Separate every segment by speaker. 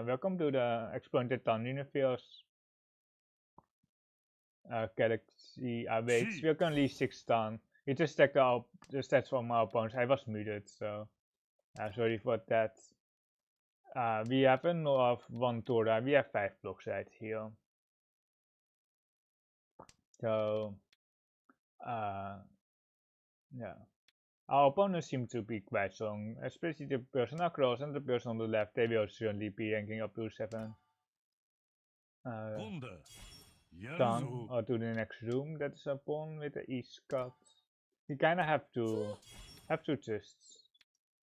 Speaker 1: Welcome to the Exploring Titan Universe Galaxy Awaits. We're currently 6 down. We just checked out the stats from our opponents. I was muted, so sorry for that. We have a of 1 Tora. We have 5 blocks right here. So, yeah. Our opponents seem to be quite strong, especially the person across and the person on the left. They will certainly be ranking up to 7. Down or to the next room. That's a pawn with the east cut. You kinda have to just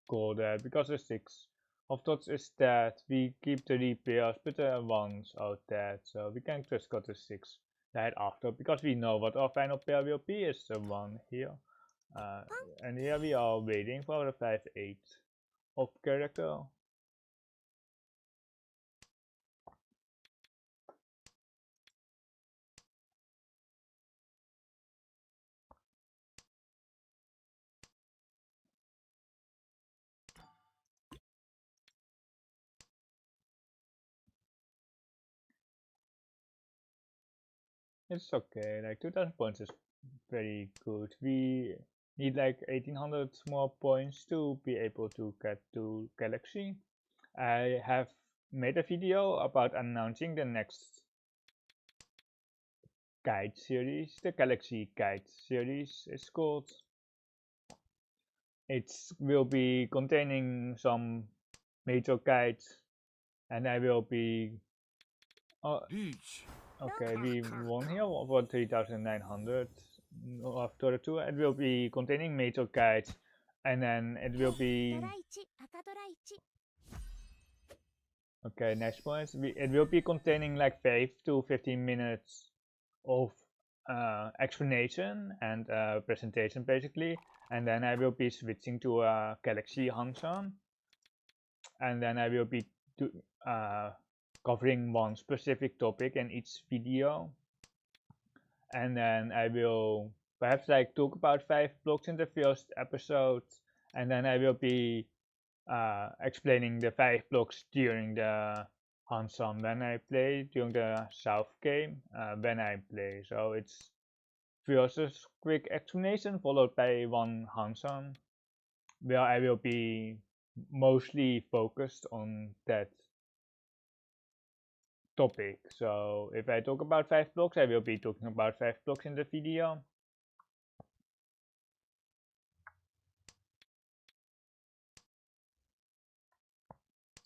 Speaker 1: go there because the 6 of dots is dead. We keep the repairs, but the 1s out dead, so we can just got the 6 right after because we know what our final pair will be is the 1 here. And here we are waiting for the 5-8 of character. It's okay, like 2000 points is very good. We need like 1800 more points to be able to get to Galaxy. I have made a video about announcing the next guide series, the Galaxy Guide series it's called. It will be containing some major guides, and I will be okay, we won here for 3900 after the 2. It will be containing major guides, and then it will be okay, next point. It will be containing like 5 to 15 minutes of explanation and presentation basically, and then I will be switching to Galaxy Hanchan, and then I will be covering one specific topic in each video, and then I will perhaps like talk about 5 blocks in the first episode, and then I will be explaining the 5 blocks during the Hanchan when I play, during the South game when I play. So it's first a quick explanation followed by one Hanchan, where I will be mostly focused on that topic. So if I talk about 5 blocks, I will be talking about 5 blocks in the video.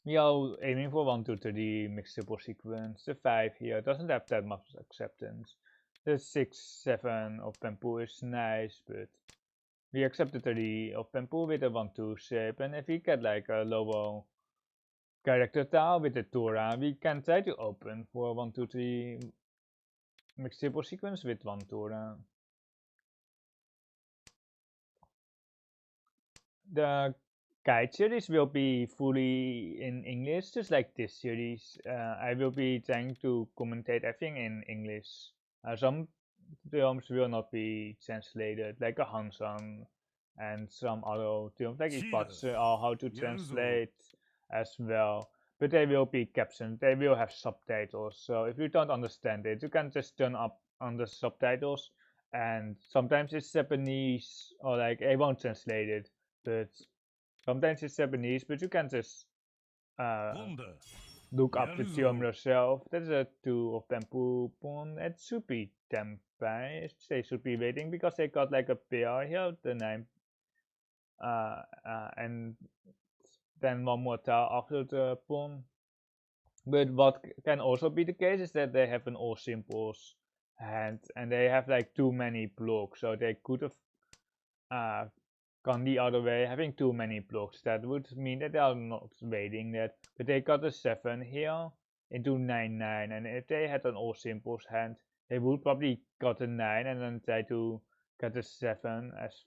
Speaker 1: We are aiming for 1, 2, 3 mixable sequence. The 5 here doesn't have that much acceptance. The 6, 7 of Bamboo is nice, but we accept the 3 of Bamboo with a 1, 2 shape, and if we get like a lower character tile with the Tora, we can try to open for 1, 2, 3 mixable sequence with 1 Tora. The guide series will be fully in English, just like this series. I will be trying to commentate everything in English. Some films will not be translated, like a Hanchan and some other films like Ipatsu are how to translate as well. But they will be captioned, they will have subtitles. So if you don't understand it, you can just turn up on the subtitles, and sometimes it's Japanese or like I won't translate it, but sometimes it's Japanese, but you can just look up the film yourself. That's a 2 of Bamboo pawn. It should be Tempai. They should be waiting because they got like a pair here, the 9. And then one more tile after the pawn. But what can also be the case is that they have an all simples hand and they have like too many blocks, so they could have gone the other way, having too many blocks. That would mean that they are not waiting that, but they got a 7 here into 9-9, and if they had an all simples hand, they would probably got a 9 and then try to get a 7 as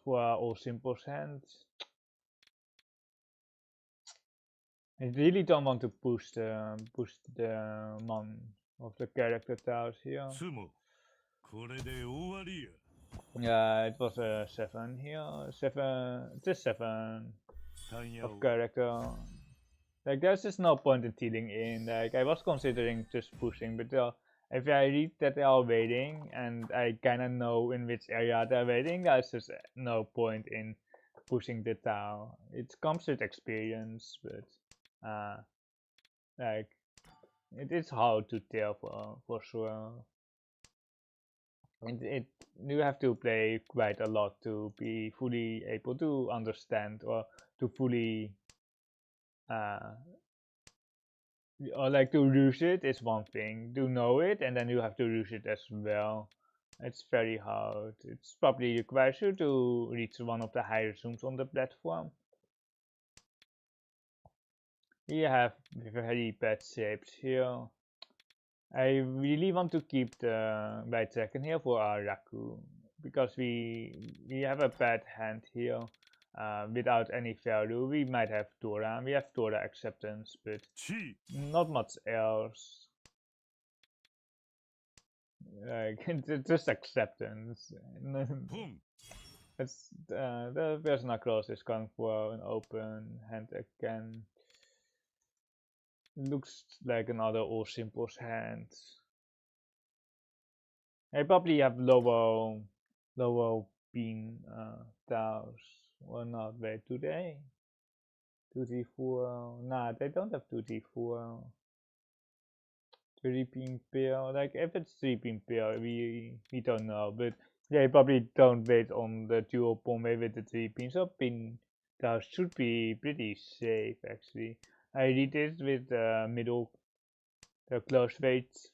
Speaker 1: for all simples hands. I really don't want to push the man of the character tiles here. Yeah, it was a 7 here. 7, just 7 of character. Like, there's just no point in dealing in. Like, I was considering just pushing, but if I read that they are waiting and I kinda know in which area they're waiting, there's just no point in pushing the town. It comes with experience, but uh, like, it is hard to tell for sure. It you have to play quite a lot to be fully able to understand or to fully uh, or like to use it is one thing. To know it and then you have to use it as well. It's very hard. It's probably requires you to reach one of the higher zooms on the platform. We have very bad shapes here. I really want to keep the right second here for our Raku because we have a bad hand here. Without any value, we might have Dora. We have Dora acceptance, but not much else. Like just acceptance. It's the personal cross is going for an open hand again. Looks like another all simples hand. I probably have lower bean tiles or not. Wait, do they? 2d4. Nah, they don't have 2d4. 3 pin pair. Like if it's 3 pin pair, we don't know, but they probably don't wait on the dual pawn way with the 3 pins. So pin tiles should be pretty safe actually. I read this with the middle, the close weights,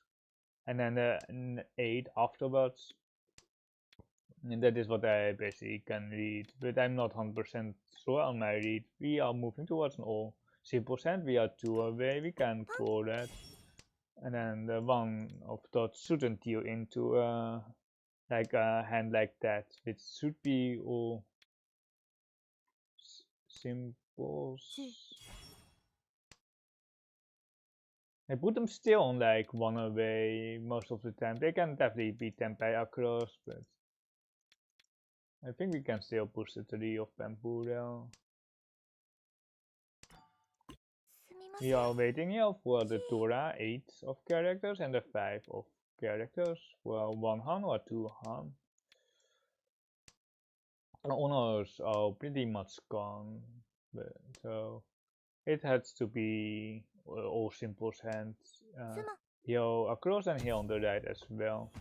Speaker 1: and then an 8 afterwards. And that is what I basically can read, but I'm not 100% sure on my read. We are moving towards an all simple hand. We are 2 away. We can call that. And then the one of dots shouldn't deal into like a hand like that, which should be all simples. I put them still on like 1 away most of the time. They can definitely be Tempai across, but I think we can still push the 3 of bamboo though. We are waiting here for the Dora 8 of characters and the 5 of characters for 1 Han or 2 Han. Honors are pretty much gone, but, so it has to be all simples hands here across and here on the right as well.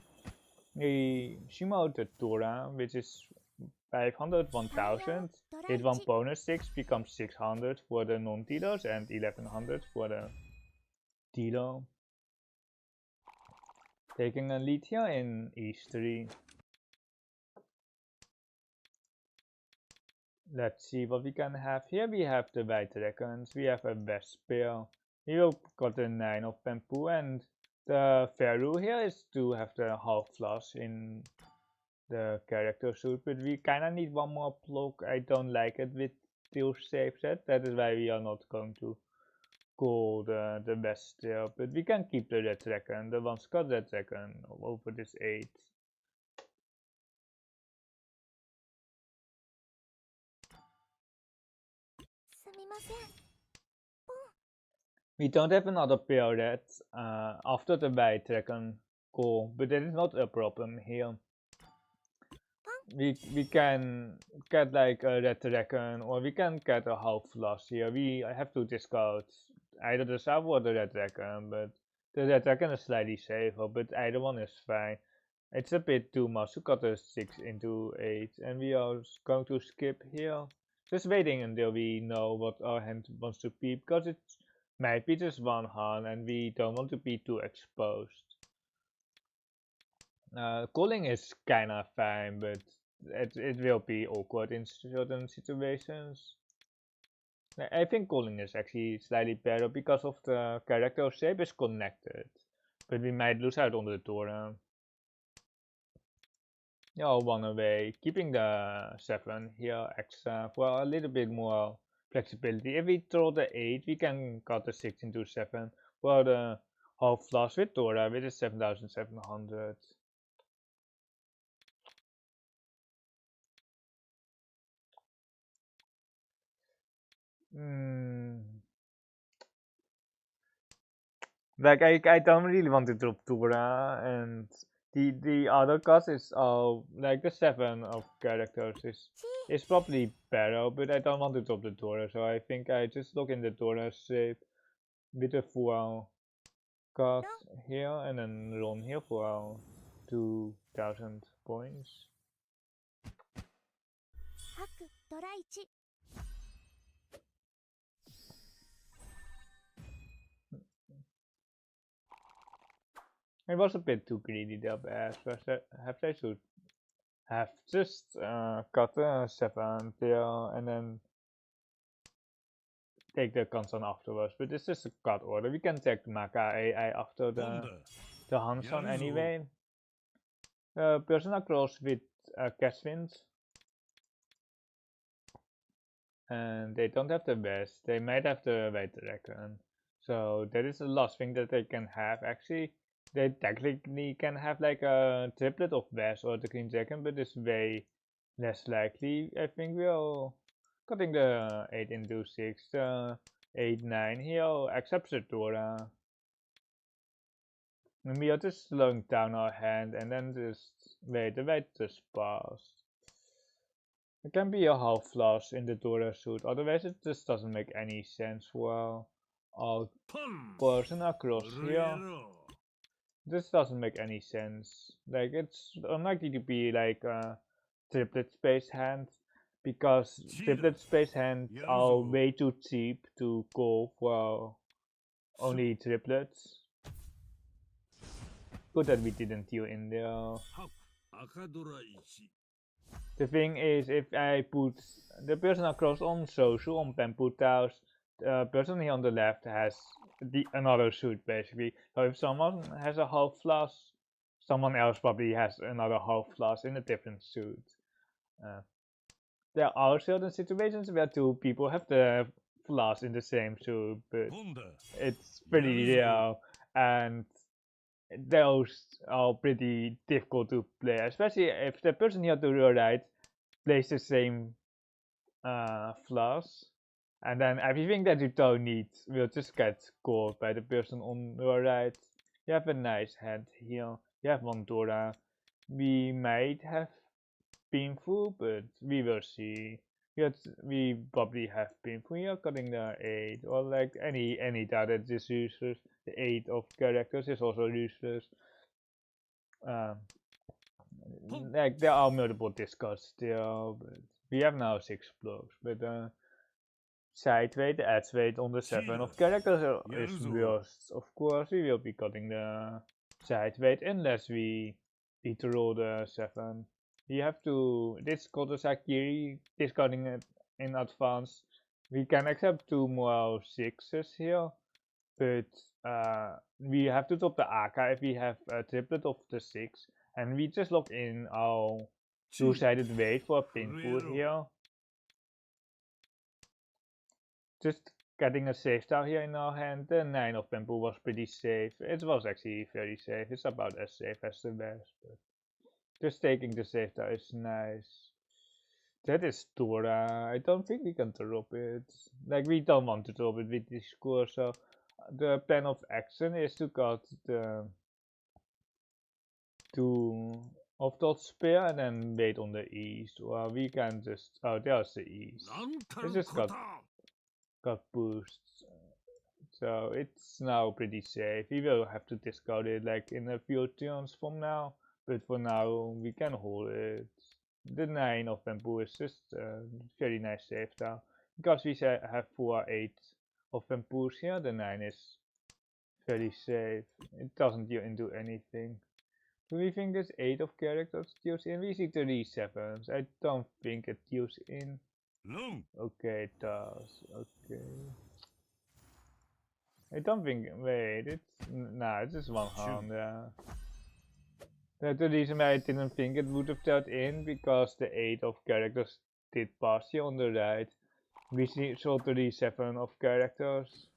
Speaker 1: We shimoed the Dora, which is 500, 1000. Hit 1 bonus 6 becomes 600 for the non-dealers and 1100 for the dealer. Taking a lead here in E3. Let's see what we can have here. We have the white dragons, we have a Vesper. Here got the 9 of bamboo, and the value here is to have the half flush in the character suit, but we kinda need one more block. I don't like it with two shapes set. That is why we are not going to call the Vesper, but we can keep the red dragon, the one's got red dragon over this 8. We don't have another pair red after the white dragon call, but that is not a problem here. We can get like a red dragon, or we can get a half flush here. We have to discard either the sub or the red dragon, but the red dragon is slightly safer, but either one is fine. It's a bit too much to cut a 6 into 8, and we are going to skip here. Just waiting until we know what our hand wants to be, because it might be just one hand and we don't want to be too exposed. Calling is kinda fine, but it will be awkward in certain situations. I think calling is actually slightly better because of the character shape is connected, but we might lose out on the Dora. Yeah, 1 away, keeping the 7 here extra for a little bit more flexibility. If we throw the 8, we can cut the 6 into 7 for the half flush with Dora, which is 7700. Mm, like I don't really want to drop Tora, and the other cast is like the 7 of characters is probably better, but I don't want to drop the Tora, so I think I just look in the Tora shape with a full cast here and then run here for 2000 points. It was a bit too greedy there, perhaps. Perhaps I should have just cut a 7 there and then take the concern afterwards. But this is a cut order. We can take Maka AI after the Hanchan anyway. Persona cross with Caswind. And they don't have the best. They might have the White Dragon. So that is the last thing that they can have. Actually, they technically can have like a triplet of Bass or the Green Dragon, but it's way less likely. I think we're cutting the 8 into 6, 8, 9 here, except Satora. And we are just slowing down our hand and then just wait just pass. It can be a half flush in the Dora suit, otherwise it just doesn't make any sense for our person across here. This doesn't make any sense. Like, it's unlikely to be like a triplet space hand, because triplet space hands are way too cheap to go for only triplets. Good that we didn't deal in there. The thing is, if I put the person across on social on bamboo tiles, the person here on the left has another suit basically. So if someone has a half flush, someone else probably has another half flush in a different suit. There are certain situations where two people have the flush in the same suit, but it's pretty rare, and those are pretty difficult to play, especially if the person here to your right plays the same flaws, and then everything that you don't need will just get scored by the person on your right. You have a nice hand here. You have one Dora. We might have painful, but we will see. We probably have painful here, cutting the 8, or like any data that is useless. The 8 of characters is also useless. Like, there are multiple discards still, but we have now 6 blocks. But side weight, edge weight on the 7 of characters is worst. Of course, we will be cutting the side weight unless we roll the 7. You have to discard the Sakiri, discarding it in advance. We can accept 2 more 6s here, but we have to top the Aka if we have a triplet of the 6, and we just lock in our 2-sided weight for a pinpool here. Just getting a safe star here in our hand. The 9 of bamboo was pretty safe. It was actually very safe. It's about as safe as the best, but just taking the safe star is nice. That is Dora. I don't think we can drop it. Like, we don't want to drop it with this score, so the plan of action is to cut the 2 of that spear and then wait on the east. Or we can just, oh, there's the east. It's just got boosts. So it's now pretty safe. We will have to discard it like in a few turns from now, but for now we can hold it. The 9 of bamboo is just very nice save now. Because we have 4-8 of bamboos here, the 9 is very safe. It doesn't deal into anything. Do we think this 8 of characters deals in? We see 37s. I don't think it deals in. No. Okay, it does. Okay. I don't think. Wait, it's just one hand. Yeah. That's the reason why I didn't think it would have dealt in, because the 8 of characters did pass here on the right. We saw 37 of characters.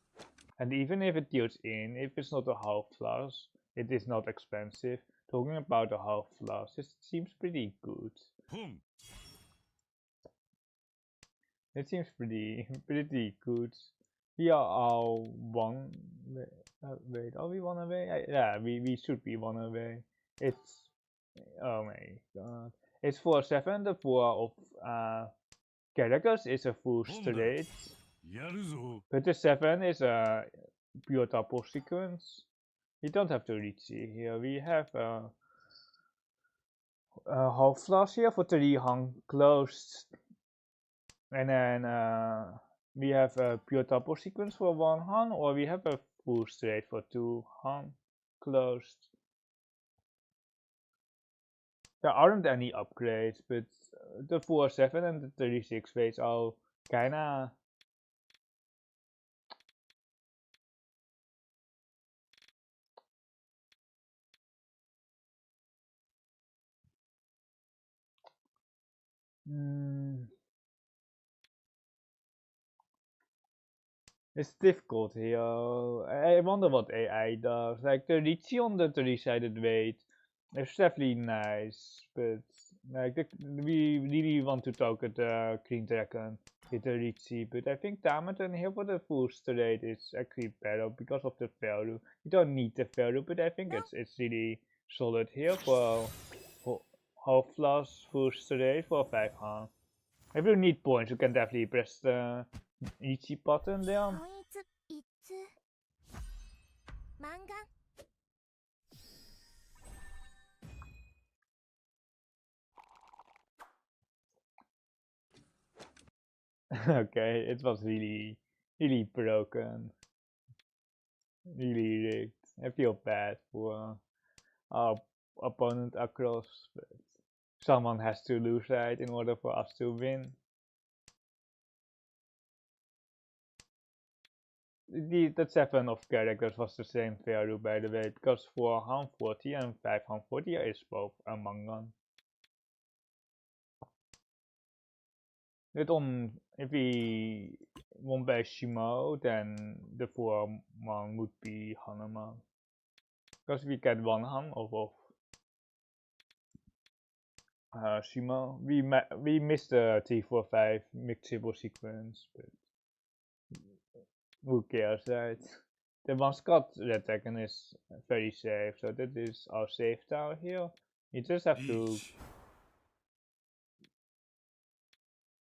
Speaker 1: And even if it deals in, if it's not a half flush, it is not expensive. Talking about a half flush, it seems pretty good. It seems pretty good. We are all one. Wait, are we one away? Yeah, we should be one away. It's oh my god. It's for 7. The pool of characters is a full straight, but the 7 is a pure double sequence. We don't have to reach here. We have half flash here for 3 hung closed, and then we have a pure double sequence for 1 hung, or we have a full straight for 2 hung closed. There aren't any upgrades, but the 4-7 and the 36 weights are kinda it's difficult here. I wonder what AI does. Like the Riichi on the 3-sided weight is definitely nice, but like we really want to target the Green Dragon with the Riichi, but I think Dama here for the full straight is actually better because of the value. You don't need the value, but I think it's really solid here for half flash full straight for 5 harm. If you need points, you can definitely press the Riichi button there. Okay, it was really broken, really rigged. I feel bad for our opponent across, but someone has to lose, right, in order for us to win. The 7 of characters was the same value, by the way, because 440 and 540 is both among them. If we won by Shimo, then the 4-1 would be Hanuman. Because we get 1 Han of Shimo. We missed the T45 mixable sequence, but who cares, right? The one Scott Red Dragon is very safe, so that is our safe tower here. You just have to.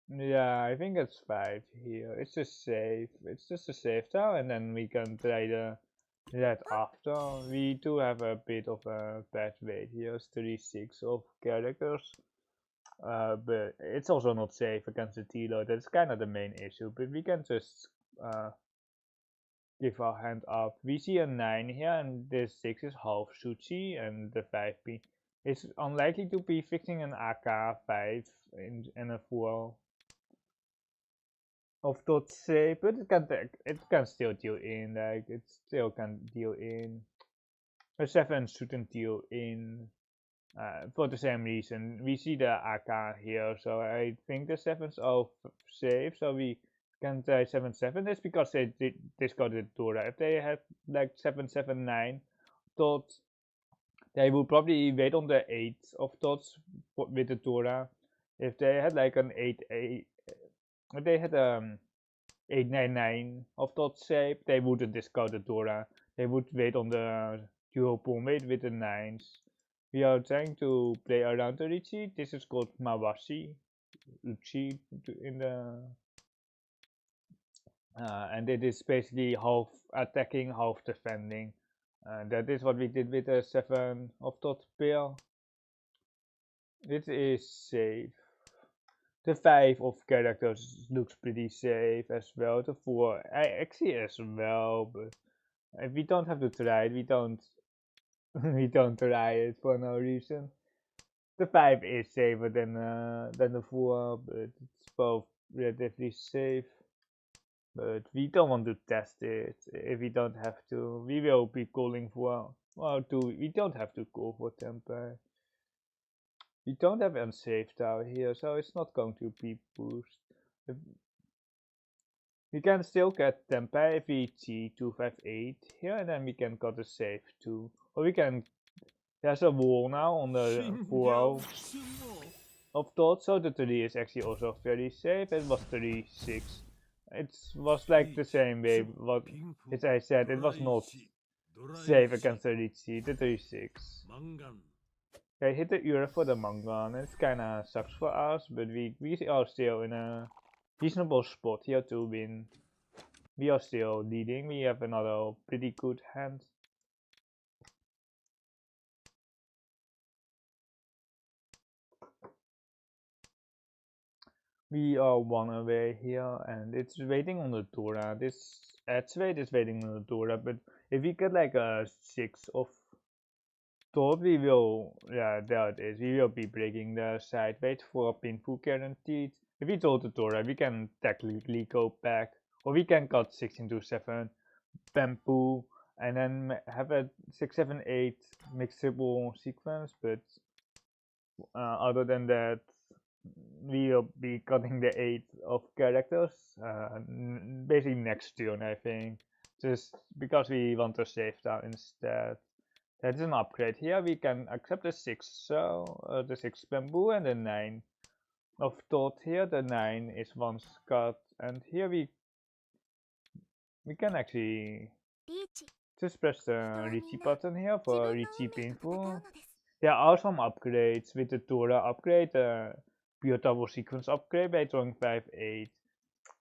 Speaker 1: Yeah, I think it's 5 here. It's just safe. It's just a safe tower, and then we can try the red after. We do have a bit of a bad weight here. It's 36 of characters. But it's also not safe against the T-Load. That's kind of the main issue. But we can just give our hand up. We see a 9 here, and the 6 is half Suchi, and the 5P. It's unlikely to be fixing an AK5 in a 4 of dot shape, but it can still deal in. Like it still can deal in. A 7 shouldn't deal in. For the same reason, we see the AK here, so I think the 7s are safe, so we can try 7-7. That's because they discarded Dora. If they had like 7-7-9 dots, they would probably wait on the 8 of dots with the Dora. If they had like an 8-8, if they had 8-9-9 of dot shape, they wouldn't discard the Dora. They would wait on the dual pawn weight with the 9s. We are trying to play around the Riichi. This is called Mawashi Uchi in the and it is basically half attacking, half defending. That is what we did with the 7 of dot pair. This is safe. The 5 of characters looks pretty safe as well. The 4 actually as well, but if we don't have to try it, we don't we don't try it for no reason. The 5 is safer than the 4, but it's both relatively safe. But we don't want to test it if we don't have to. We will be calling for we don't have to call for temper. We don't have unsafe tower here, so it's not going to be boost. We can still get temper if we T258 here, and then we can got a safe too. Or we can. There's a wall now on the 4. of thought, so the 3 is actually also very safe. It was 36. It was like the same way, what as I said, it was not safe against the Riichi, the 36. They hit the Euro for the Mangan, and it's kinda sucks for us, but we are still in a reasonable spot here to win. We are still leading, we have another pretty good hand. We are one away here, and it's waiting on the Dora. This edge weight is waiting on the Dora, but if we get like a 6 of thought, we will, yeah, there it is. We will be breaking the side weight for a pinful guaranteed. If we told the Dora, we can technically go back, or we can cut 6 into 7 bamboo, and then have a 6, 7, 8 mixable sequence, but other than that, we'll be cutting the 8 of characters, basically next turn, I think, just because we want to save that instead. That's an upgrade. Here we can accept the 6, so the 6 bamboo and the 9 of thought here. The 9 is once cut, and here we can actually just press the Riichi button here for Riichi Painful. There are some upgrades with the Tora upgrade, pure double sequence upgrade by drawing 5-8.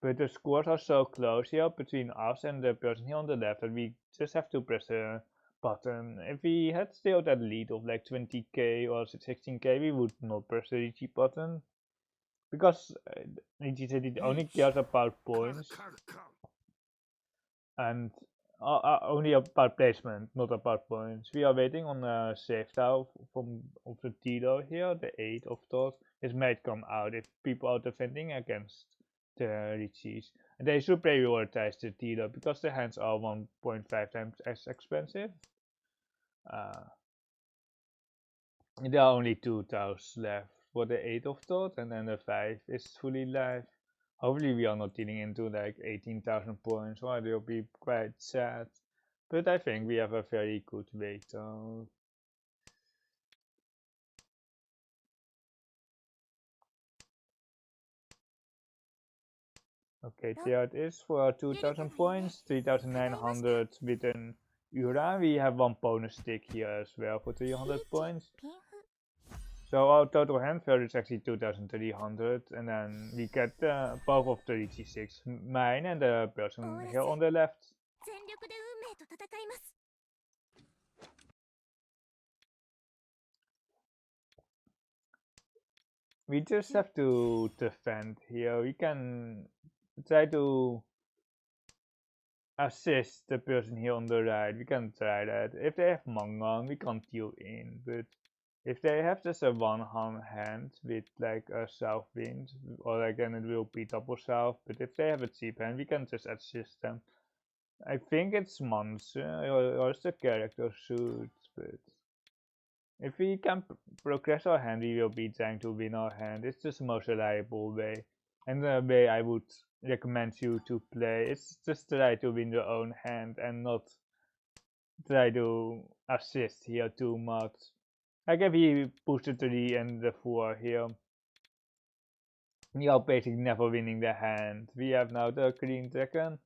Speaker 1: But the scores are so close here between us and the person here on the left that we just have to press a button. If we had still that lead of like 20k or 16k, we would not press the Riichi button. Because Riichi City only cares about points. And only about placement, not about points. We are waiting on a save now from of the Tito here, the 8 of thought. This might come out if people are defending against the Riichis. And they should prioritize the Tito because the hands are 1.5 times as expensive. There are only 2 tiles left for the 8 of thought, and then the 5 is fully live. Hopefully we are not dealing into like 18,000 points, or it will be quite sad. But I think we have a very good weight though. Okay, there it is for 2,000 points, 3,900 with an Ura. We have one bonus stick here as well for 300 points. So our total hand value is actually 2,300, and then we get both of the Riichi 6, mine and the person here on the left. We just have to defend here. We can try to assist the person here on the right. We can try that. If they have Mangan, we can't deal in, but if they have just a one-hand with like a south wind, or again it will be double south, but if they have a cheap hand, we can just assist them. I think it's Mons, or it's the character suit, but if we can progress our hand, we will be trying to win our hand. It's just the most reliable way, and the way I would recommend you to play. It's just try to win your own hand and not try to assist here too much. Like if we push the 3 and the 4 here, we are basically never winning the hand. We have now the green dragon,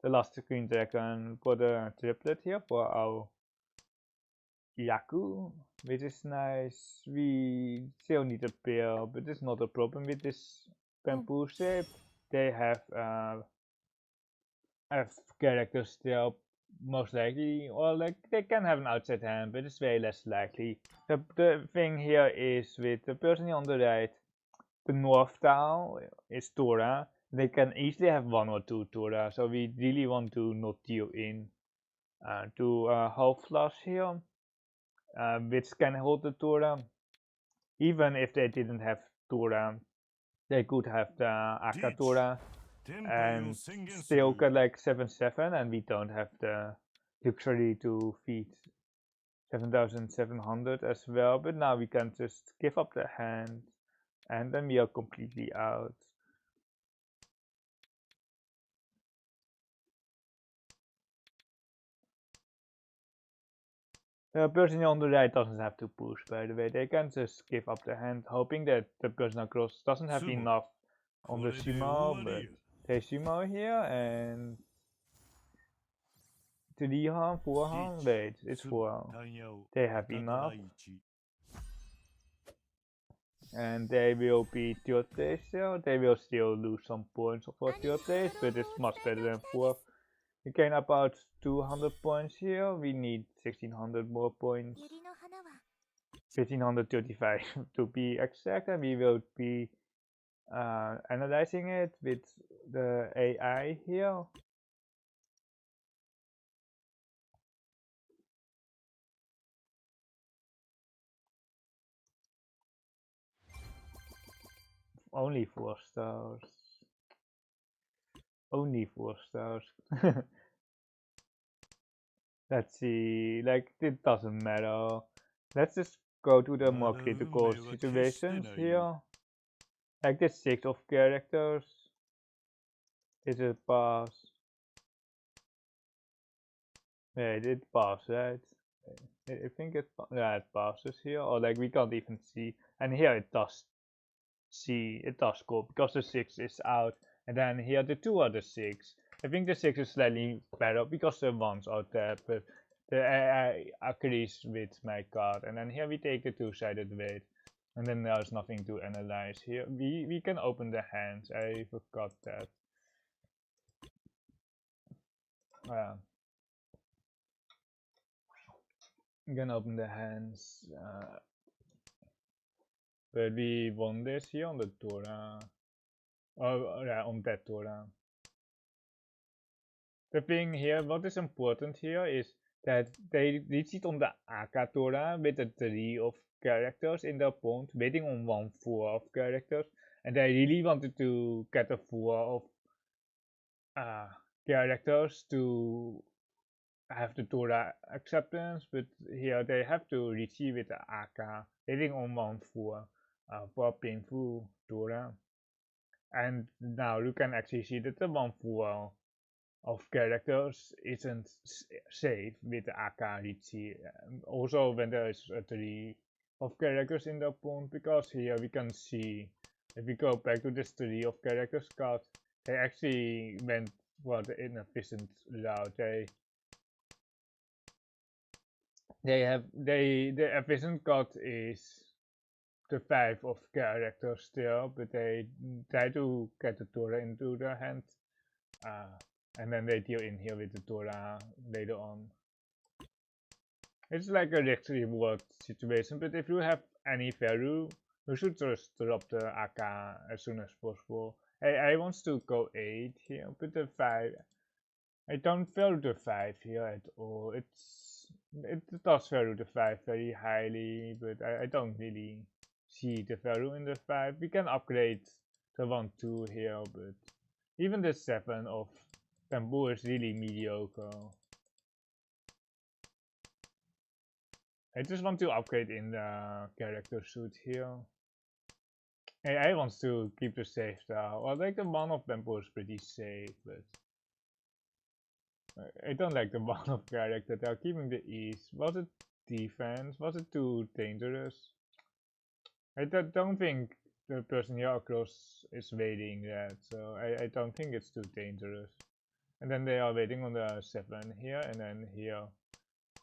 Speaker 1: the last green dragon for the triplet here for our Yaku, which is nice. We still need a pair, but it's not a problem with this bamboo shape. They have characters still most likely, or like they can have an outside hand, but it's way less likely. The thing here is with the person here on the right, the north tile is Tora. They can easily have 1 or 2 Tora, so we really want to not deal in to half flush here. Which can hold the Tora. Even if they didn't have Tora, they could have the Akatora and still get like 7-7, and we don't have the luxury to feed 7,700 as well. But now we can just give up the hand, and then we are completely out. The person on the right doesn't have to push, by the way. They can just give up the hand, hoping that the person across doesn't have enough on the Shimo, but they Shimo here, and 3 harm, 4 harm, wait, it's 4 harm. They have enough. And they will be third place still. They will still lose some points for third place, but it's much better than fourth. We gain about 200 points here. We need 1600 more points. 1535 to be exact, and we will be analyzing it with the AI here. Only 4 stars. Only 4 stars. Let's see, like, it doesn't matter. Let's just go to the more critical situations here. Like the 6 of characters. Is it pass? Wait, it passes, right? I think it passes here, or like we can't even see. And here it does see, it does go because the 6 is out, and then here the 2 are the 6. I think the 6 is slightly better because the 1s are there, but the AI agrees with my card. And then here we take the 2-sided weight, and then there's nothing to analyze here. We can open the hands. I forgot that. You can open the hands, but we won this here on the Torah. Oh yeah, on that Torah. The thing here, what is important here is that they reach it on the Aka Torah with the 3 of characters in their opponent, waiting on 1 4 of characters, and they really wanted to get a 4 of characters to have the Torah acceptance, but here they have to receive it the Aka, waiting on 1 4 for painful Torah. And now you can actually see that the 1 4 of characters isn't safe with the Aka Riichi. Also when there is a 3 of characters in the opponent, because here we can see, if we go back to this 3 of characters card, they actually went for the inefficient route. The efficient card is the 5 of characters still, but they try to get the Torah into their hand, and then they deal in here with the Torah later on. It's like a risk reward situation, but if you have any value, you should just drop the Aka as soon as possible. I want to go 8 here, but the 5, I don't value the 5 here at all. It does value the 5 very highly, but I don't really see the value in the 5. We can upgrade the 1 2 here, but even the 7 of bamboo is really mediocre. I just want to upgrade in the character suit here. I want to keep the safe style. Well, like the 1 of bamboo is pretty safe, but I don't like the 1 of character. They're keeping the ease. Was it defense? Was it too dangerous? I don't think the person here across is waiting that, so I don't think it's too dangerous. And then they are waiting on the 7 here, and then here.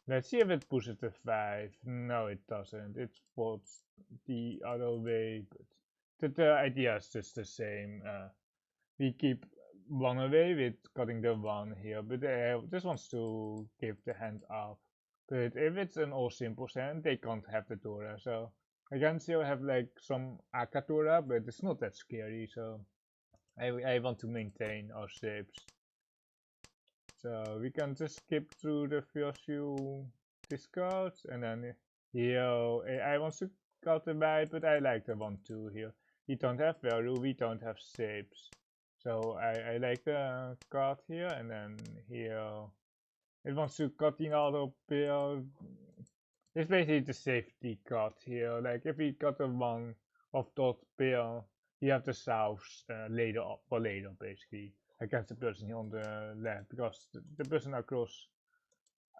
Speaker 1: Let's see if it pushes the 5. No, it doesn't. It falls the other way, but the idea is just the same. We keep 1 away with cutting the 1 here, but they just wants to give the hand up. But if it's an all simple hand, they can't have the Torah, so I can still have like some Aka Torah, but it's not that scary, so I want to maintain our shapes. So we can just skip through the first few discards, and then here I want to cut the by, but I like the 1 2 here. We don't have value, we don't have shapes. So I like the card here, and then here it wants to cut the other pair. It's basically the safety card here. Like if we cut the 1 of dot pair, you have the south later up or later basically against the person here on the left, because the person across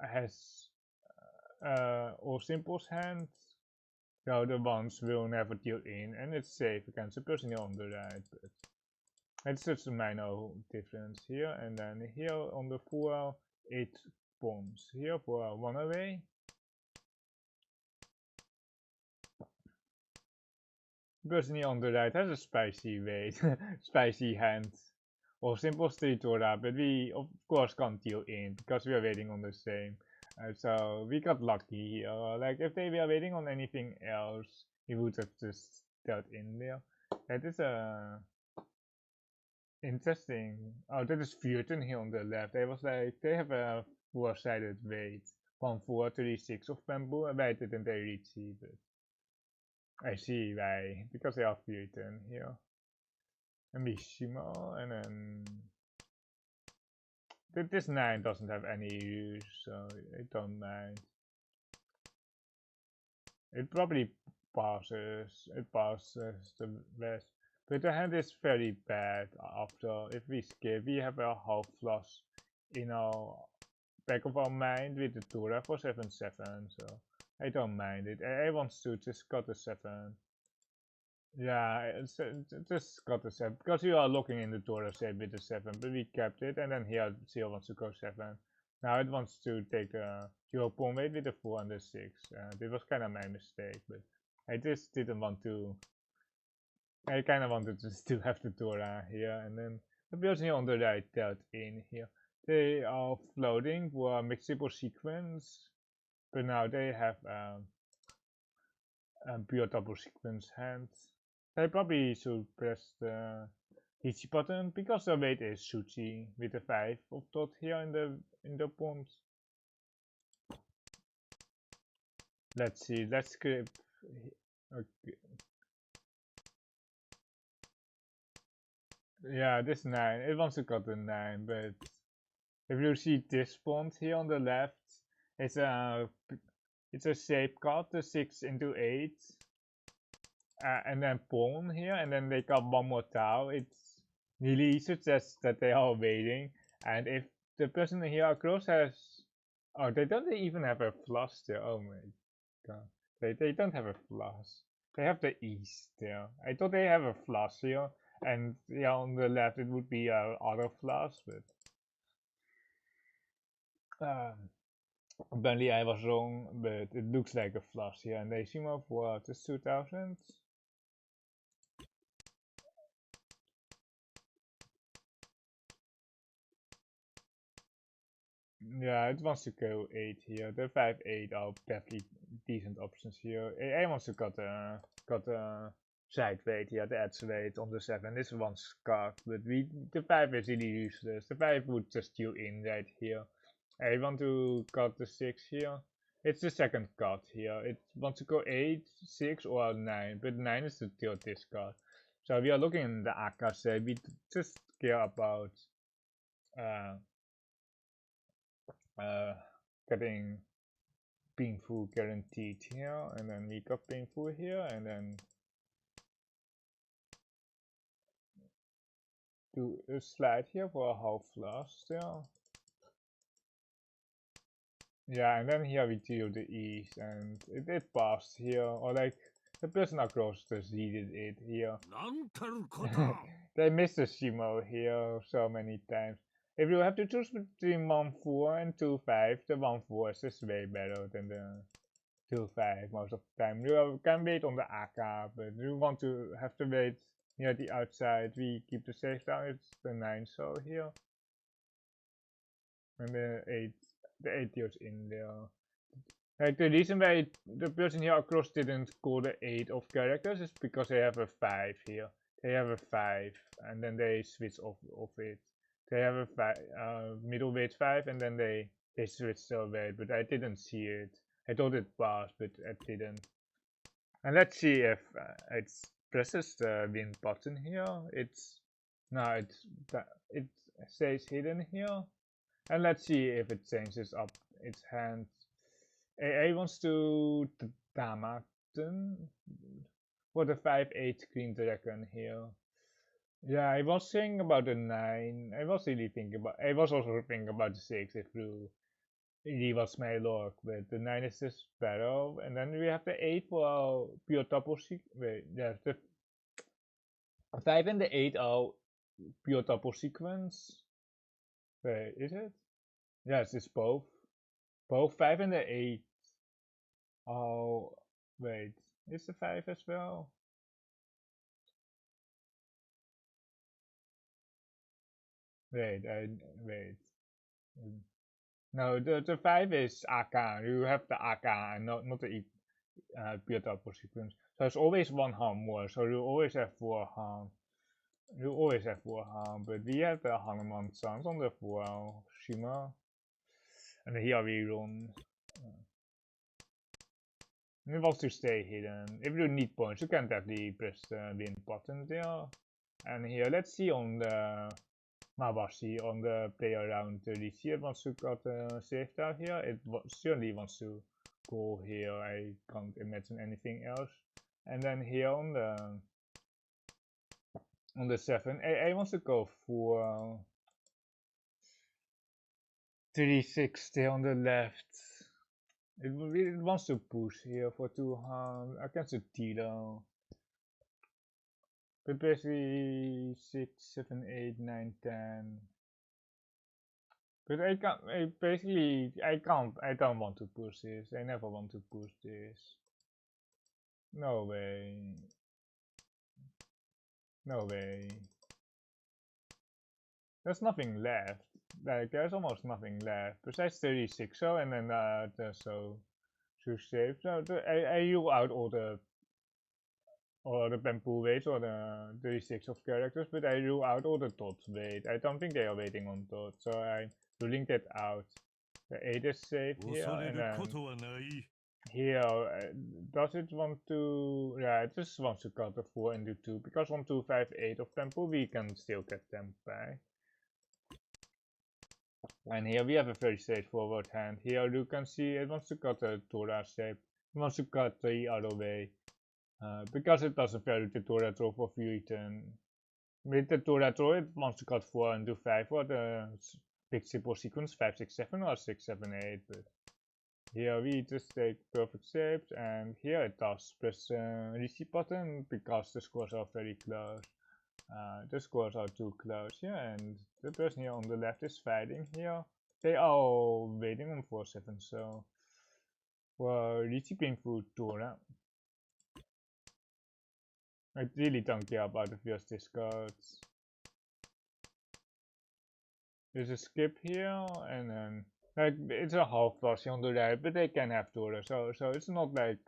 Speaker 1: has or simple's hand. So the ones will never deal in, and it's safe against the person here on the right. But it's just a minor difference here, and then here on the full, it bombs here for a one away. The person here on the right has a spicy weight, spicy hand, or simple street Dora, but we of course can't deal in because we are waiting on the same. So we got lucky here. Like if they were waiting on anything else, we would have just dealt in there. That is interesting. Oh, that is Vuurten here on the left. They was like they have a four-sided weight from 4 to the 6 of bamboo. Wij didn't they reach but I see why because they are Vuurten here. And Mishima, and then this 9 doesn't have any use, so I don't mind. It probably passes. It passes the best. But the hand is very bad after. If we skip, we have a half flush in our back of our mind with the Tura for 7-7, so I don't mind it. I want to just got a 7. Yeah, it's just got a 7 because you are looking in the Tura shape with the 7, but we kept it, and then here Seal wants to go 7. Now it wants to take your pawn weight with the 4 and the 6. This was kind of my mistake, but I just didn't want to. I kind of wanted just to have the Tora here, and then the person here on the right dealt in here. They are floating for a mixable sequence, but now they have a pure double sequence hand. I probably should press the Riichi button because the weight is Suchi with the 5 of dot here in the pawns. Let's see, let's script. Okay. Yeah, this 9, it wants to cut the 9, but if you see this pawn here on the left, it's a shape cut, the 6 into 8, and then pawn here, and then they cut one more tile. It's really suggests that they are waiting, and if the person here across has, oh, they don't even have a flush there. Oh my god, they don't have a flush. They have the east there. I thought they have a flush here, and yeah, on the left it would be a other flush, but apparently I was wrong. But it looks like a flush here, and they seem of what is 2000. Yeah, it wants to go 8 here. The 5-8 are definitely decent options here. I wants to got a side weight here, the edge weight on the 7. This one's cut, but the 5 is really useless. The 5 would just steal in right here. I want to cut the 6 here. It's the second cut here. It wants to go 8, 6 or 9, but 9 is the tilt discard. So we are looking in the Akase. We just care about uh, getting painful guaranteed here, and then we got painful here, and then do a slide here for a half flush there. Yeah, and then here we deal the east, and it passed here, or like the person across just needed it here. They missed the Shimo here so many times. If you have to choose between 1-4 and 2-5, the 1-4 is just way better than the 2-5 most of the time. You can wait on the AK, but you want to have to wait near the outside. We keep the safe down, it's the 9 so here. And the 8 deals in there. Like the reason why the person here across didn't call the 8 of characters is because they have a 5 here. They have a 5 and then they switch off of it. They have a middleweight 5 and then they switch to weight, but I didn't see it. I thought it passed, but I didn't. And let's see if it presses the win button here. It stays hidden here. And let's see if it changes up its hand. A wants to Dama for the 5-8 green dragon here. Yeah, I was thinking about the 9. I was also thinking about the 6 if you he was my log, but the 9 is the sparrow, and then we have the 8 for our pure double wait, yes, the 5 and the 8 are pure double sequence. Wait, is it? Yes, it's both. Both 5 and the 8. Oh, wait, is the 5 as well? Wait, wait. No, the 5 is AK. You have the AK and not the pure double sequence. So it's always one harm more, so you always have 4 harm. You always have 4 harm, but we have the Hanchan on the 4 Shima. And here we run. It wants to stay hidden. If you need points, you can definitely press the win button there. And here, let's see on the Mabashi, on the play around Riichi, it wants to got saved out here. It certainly wants to go here. I can't imagine anything else. And then here on the 7, I want to go for 36 there on the left. It wants to push here for 2 harm against the Tilo. But basically 6, 7, 8, 9, 10. But I can't, I don't want to push this. I never want to push this. No way. No way. There's nothing left. Like, there's almost nothing left. Besides 36, so, and then, so, to save. So, I rule out all the bamboo weights or the 36 of characters, but I rule out all the dots wait. I don't think they are waiting on dots, so I'm ruling that out. The 8 is safe here, and then here, does it want to, yeah, it just wants to cut the 4 into 2, because 1, 2, 5, 8 of bamboo, we can still get them back. And here we have a very straightforward hand. Here you can see it wants to cut the Tora shape, it wants to cut the other way. Because it doesn't value the Tora throw for Futon. With the Tora throw, it wants to cut 4 into 5 for the big simple sequence 5, 6, 7 or 6, 7, 8. But here we just take perfect shapes, and here it does press the Riichi button because the scores are very close. The scores are too close here, and the person here on the left is fighting here. They are waiting on 4-7, so for Riichi being through Tora. I really don't care about the first discards. There's a skip here, and then like it's a half flush on the right, but they can have Tora, so it's not like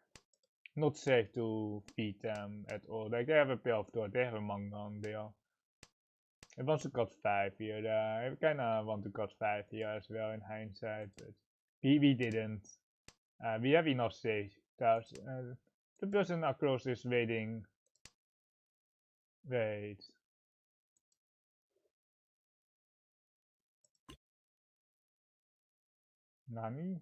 Speaker 1: not safe to feed them at all. Like they have a pair of Tora, they have a Mangan there. I want to cut 5 here. I kinda want to cut 5 here as well in hindsight, but we didn't. We have enough safe. The person across is waiting. Wait. Nani?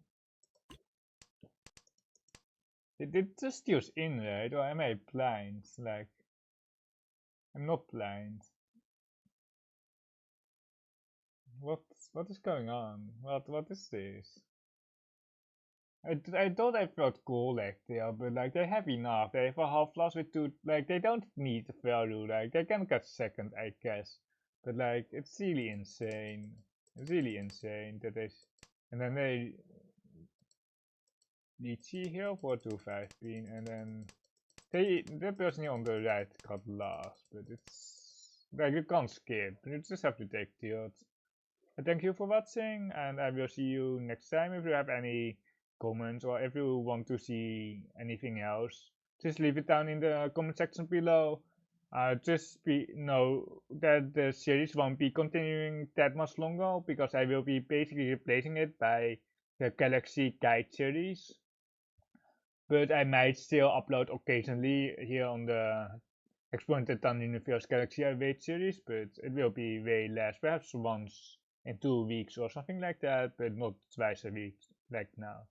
Speaker 1: It just steals in, right? Or am I blind? Like, I'm not blind. What is going on? What is this? I thought I felt goal like there, but like they have enough. They have a half loss with 2. Like they don't need value. Like they can get second, I guess. But like it's really insane. It's really insane that they. And then they Riichi here for 2-5 pin, and then the person here on the right got last, but it's like you can't skip. You just have to take tilt. Thank you for watching, and I will see you next time. If you have any comments or if you want to see anything else, just leave it down in the comment section below. Just know that the series won't be continuing that much longer because I will be basically replacing it by the Galaxy Guide series. But I might still upload occasionally here on the Exploring the Titan Universe Galaxy Await series, but it will be way less, perhaps once in 2 weeks or something like that, but not twice a week like now.